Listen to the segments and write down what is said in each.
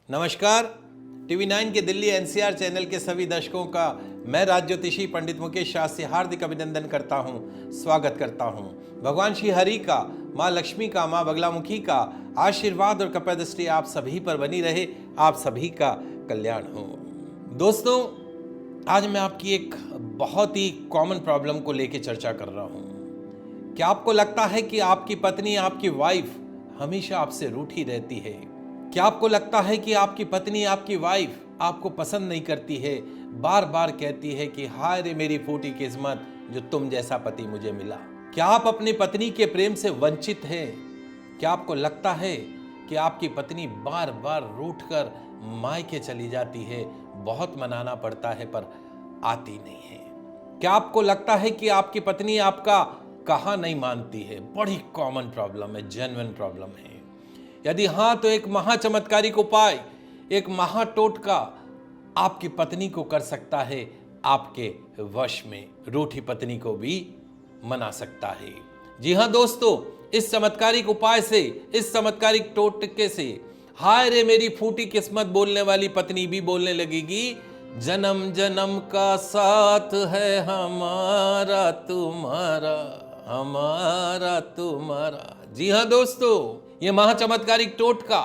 नमस्कार। टीवी 9 के Delhi NCR channel के सभी दर्शकों का मैं राज ज्योतिषी पंडित मुकेश शाह से हार्दिक अभिनंदन करता हूं, स्वागत करता हूं। भगवान श्री हरि का, मां लक्ष्मी का, मां बगलामुखी का आशीर्वाद और कृपा दृष्टि आप सभी पर बनी रहे, आप सभी का कल्याण हो। दोस्तों, आज मैं आपकी एक बहुत ही कॉमन प्रॉब्लम को लेकर चर्चा कर रहा हूं। क्या आपको लगता है कि आपकी पत्नी, आपकी वाइफ हमेशा आपसे रूठी रहती है? क्या आपको लगता है कि आपकी पत्नी, आपकी वाइफ आपको पसंद नहीं करती है, बार बार कहती है कि हाय रे मेरी फूटी किस्मत जो तुम जैसा पति मुझे मिला? क्या आप अपनी पत्नी के प्रेम से वंचित हैं? क्या आपको लगता है कि आपकी पत्नी बार बार रूठकर मायके चली जाती है, बहुत मनाना पड़ता है पर आती नहीं है? क्या आपको लगता है कि आपकी पत्नी आपका कहा नहीं मानती है? बड़ी कॉमन प्रॉब्लम है, जेन्युइन प्रॉब्लम है। यदि हाँ, तो एक महाचमत्कारिक उपाय, एक महाटोटका आपकी पत्नी को कर सकता है, आपके वश में रूठी पत्नी को भी मना सकता है। जी हाँ दोस्तों, इस चमत्कारिक उपाय से, इस चमत्कारिक टोटके से हाय रे मेरी फूटी किस्मत बोलने वाली पत्नी भी बोलने लगेगी, जन्म जन्म का साथ है हमारा तुम्हारा, हमारा तुम्हारा। जी हाँ दोस्तों, ये महाचमत्कारिक टोटका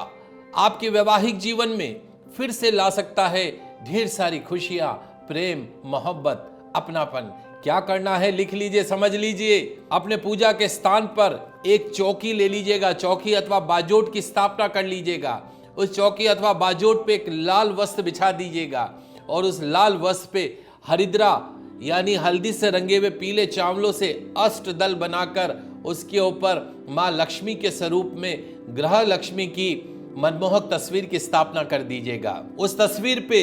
आपके वैवाहिक जीवन में फिर से ला सकता है ढेर सारी खुशियां, प्रेम, मोहब्बत, अपनापन। क्या करना है लिख लीजिए, समझ लीजिए। अपने पूजा के स्थान पर एक चौकी ले लीजिएगा, चौकी अथवा बाजोट की स्थापना कर लीजिएगा। उस चौकी अथवा बाजोट पे एक लाल वस्त्र बिछा दीजिएगा और उस लाल वस्त्र पे हरिद्रा यानी हल्दी से रंगे हुए पीले चावलों से अष्टदल बनाकर उसके ऊपर मां लक्ष्मी के स्वरूप में ग्रह लक्ष्मी की मनमोहक तस्वीर की स्थापना कर दीजिएगा। उस तस्वीर पे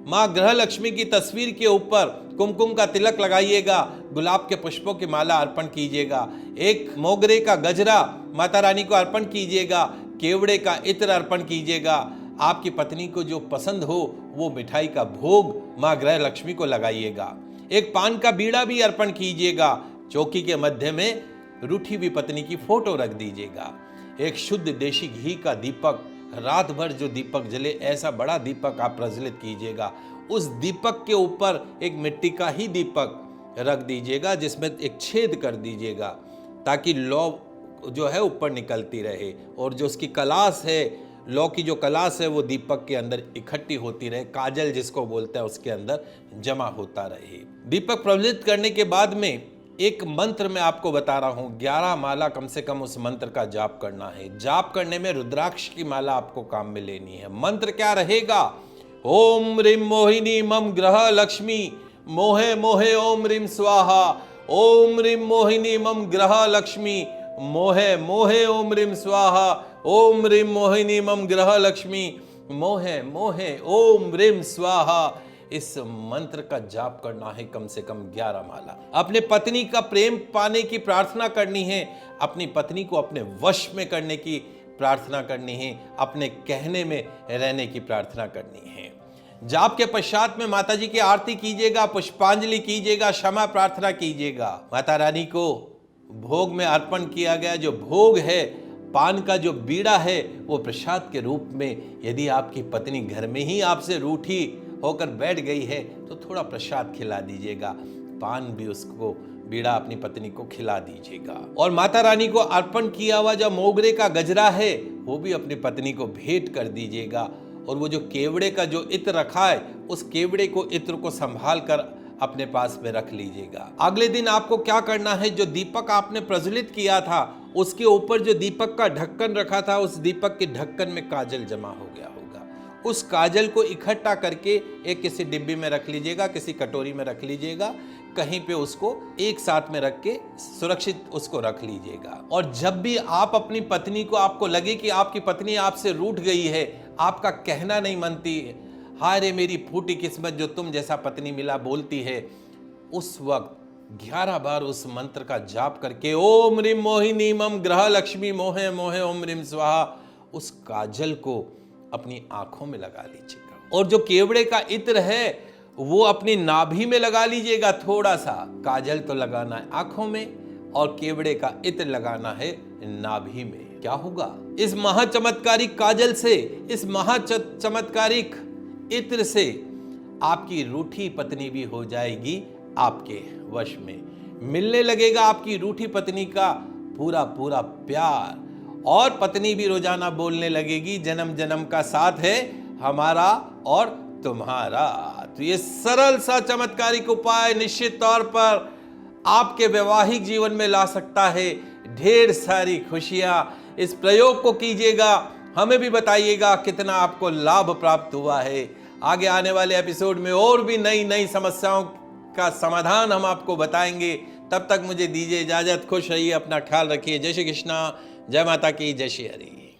मां ग्रह लक्ष्मी की तस्वीर के ऊपर कुमकुम का तिलक लगाइएगा, गुलाब के पुष्पों की माला अर्पण कीजिएगा, एक मोगरे का गजरा माता रानी को अर्पण कीजिएगा, केवड़े का इत्र अर्पण कीजिएगा। आपकी पत्नी को जो पसंद हो वो मिठाई का भोग मां ग्रह लक्ष्मी को लगाइएगा। एक पान का बीड़ा भी अर्पण कीजिएगा। चौकी के मध्य में रूठी हुई पत्नी की फोटो रख दीजिएगा। एक शुद्ध देशी घी का दीपक, रात भर जो दीपक जले ऐसा बड़ा दीपक आप प्रज्वलित कीजिएगा। उस दीपक के ऊपर एक मिट्टी का ही दीपक रख दीजिएगा जिसमें एक छेद कर दीजिएगा ताकि लौ जो है ऊपर निकलती रहे और जो उसकी कलास है, लौ की जो कलास है वो दीपक के अंदर इकट्ठी होती रहे, काजल जिसको बोलते हैं उसके अंदर जमा होता रहे। दीपक प्रज्वलित करने के बाद में एक मंत्र मैं आपको बता रहा हूं, 11 माला कम से कम उस मंत्र का जाप करना है। जाप करने में रुद्राक्ष की माला आपको काम में लेनी है। मंत्र क्या रहेगा? ओम ह्रीं मोहिनी मम ग्रह लक्ष्मी मोहे मोहे ओम ह्रीं स्वाहा। ओम ह्रीं मोहिनी मम ग्रह लक्ष्मी मोहे मोहे ओम ह्रीं स्वाहा। ओम ह्रीं मोहिनी मम ग्रह लक्ष्मी मोहे मोहे ओम ह्रीं स्वाहा। इस मंत्र का जाप करना है कम से कम 11 माला। अपने पत्नी का प्रेम पाने की प्रार्थना करनी है, अपनी पत्नी को अपने वश में करने की प्रार्थना करनी है, अपने कहने में रहने की प्रार्थना करनी है। जाप के पश्चात में माता जी की आरती कीजिएगा, पुष्पांजलि कीजिएगा, क्षमा प्रार्थना कीजिएगा। माता रानी को भोग में अर्पण किया गया जो भोग है, पान का जो बीड़ा है, वो प्रसाद के रूप में यदि आपकी पत्नी घर में ही आपसे रूठी होकर बैठ गई है तो थोड़ा प्रसाद खिला दीजिएगा, पान भी उसको बीड़ा अपनी पत्नी को खिला दीजिएगा। और माता रानी को अर्पण किया हुआ जो मोगरे का गजरा है वो भी अपनी पत्नी को भेंट कर दीजिएगा। और वो जो केवड़े का जो इत्र रखा है उस केवड़े को इत्र को संभाल कर अपने पास में रख लीजिएगा। अगले दिन आपको क्या करना है, जो दीपक आपने प्रज्वलित किया था उसके ऊपर जो दीपक का ढक्कन रखा था उस दीपक के ढक्कन में काजल जमा हो गया होगा। उस काजल को इकट्ठा करके एक किसी डिब्बी में रख लीजिएगा, किसी कटोरी में रख लीजिएगा, कहीं पे उसको एक साथ में रख के सुरक्षित उसको रख लीजिएगा। और जब भी आप अपनी पत्नी को, आपको लगे कि आपकी पत्नी आपसे रूठ गई है, आपका कहना नहीं मानती, हाय रे मेरी फूटी किस्मत जो तुम जैसा पत्नी मिला बोलती है, उस वक्त 11 बार उस मंत्र का जाप करके ओम ह्रीं मोहिनी मम ग्रह लक्ष्मी मोहे मोहे ओम ह्रीं स्वाहा, उस काजल को अपनी आंखों में लगा लीजिएगा। और जो केवड़े का इत्र है वो अपनी नाभि में लगा लीजिएगा। थोड़ा सा काजल तो लगाना है आंखों में और केवड़े का इत्र लगाना है नाभि में। क्या होगा? इस महाचमत्कारिक काजल से, इस महाचमत्कारिक इत्र से आपकी रूठी पत्नी भी हो जाएगी आपके वश में। मिलने लगेगा आपकी रूठी पत्नी का पूरा पूरा प्यार, और पत्नी भी रोजाना बोलने लगेगी, जन्म जन्म का साथ है हमारा और तुम्हारा। तो ये सरल सा चमत्कारिक उपाय निश्चित तौर पर आपके वैवाहिक जीवन में ला सकता है ढेर सारी खुशियां। इस प्रयोग को कीजिएगा, हमें भी बताइएगा कितना आपको लाभ प्राप्त हुआ है। आगे आने वाले एपिसोड में और भी नई नई समस्याओं का समाधान हम आपको बताएंगे। तब तक मुझे दीजिए इजाजत। खुश रहिए, अपना ख्याल रखिए। जय श्री कृष्णा, जय माता की, जय श्री हरि।